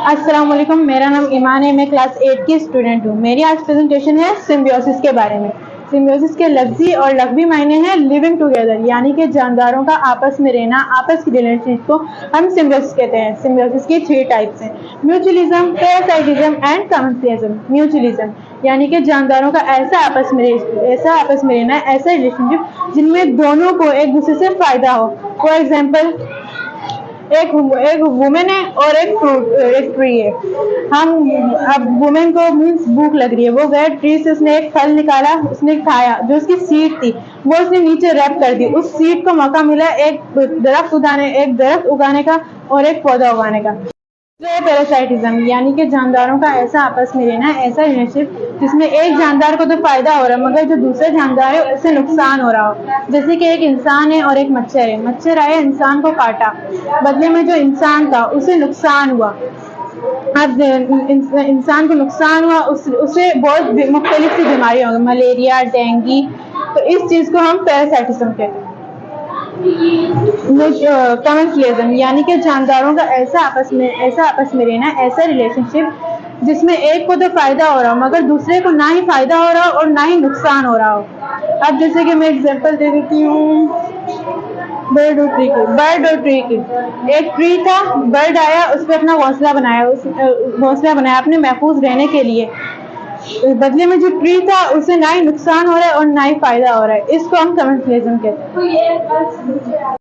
अस्सलाम वालेकुम। मेरा नाम ईमान है। मैं क्लास 8 की स्टूडेंट हूँ। मेरी आज प्रेजेंटेशन है सिम्बियोसिस के बारे में। सिम्बियोसिस के लफ्जी और लग़वी मायने हैं लिविंग टुगेदर, यानी कि जानदारों का आपस में रहना, आपस की रिलेशनशिप को हम सिम्बियोसिस कहते हैं। सिम्बियोसिस की 3 टाइप्स हैं: mutualism, parasitism and commensalism. Mutualism यानी कि जानदारों का ऐसा आपस में रहना, ऐसा रिलेशनशिप जिनमें दोनों को एक दूसरे से फायदा हो। फॉर एग्जाम्पल, एक वुमेन है और एक ट्री है। अब वुमेन को मीन्स भूख लग रही है, वो गए ट्री से, उसने एक फल निकाला, उसने खाया, जो उसकी सीड थी वो उसने नीचे रैप कर दी। उस सीड को मौका मिला एक दरख्त उगाने का और एक पौधा उगाने का। पैरासाइटिज्म यानी कि जानदारों का ऐसा आपस में रहना, ऐसा रिलेशनशिप जिसमें एक जानदार को तो फायदा हो रहा है मगर जो दूसरा जानदार है उससे नुकसान हो रहा हो। जैसे कि एक इंसान है और एक मच्छर है। मच्छर आया, इंसान को काटा, बदले में जो इंसान था उसे नुकसान हुआ। अब इंसान को नुकसान हुआ, उसे बहुत मुख्तलिफ सी बीमारियां होंगी, मलेरिया, डेंगू। तो इस चीज को हम पैरासाइटिज्म कहते हैं। कमेंसलिज्म यानी कि जानदारों का ऐसा आपस में रहना, ऐसा रिलेशनशिप जिसमें एक को तो फायदा हो रहा हो मगर दूसरे को ना ही फायदा हो रहा हो और ना ही नुकसान हो रहा हो। अब जैसे कि मैं एग्जांपल दे देती हूँ बर्ड और ट्री की। एक ट्री था, बर्ड आया, उस पर अपना घोंसला बनाया अपने महफूज रहने के लिए। बदले में जो ट्री था उसे ना ही नुकसान हो रहा है और ना ही फायदा हो रहा है। इसको हम कमेंसलिज्म कहते हैं।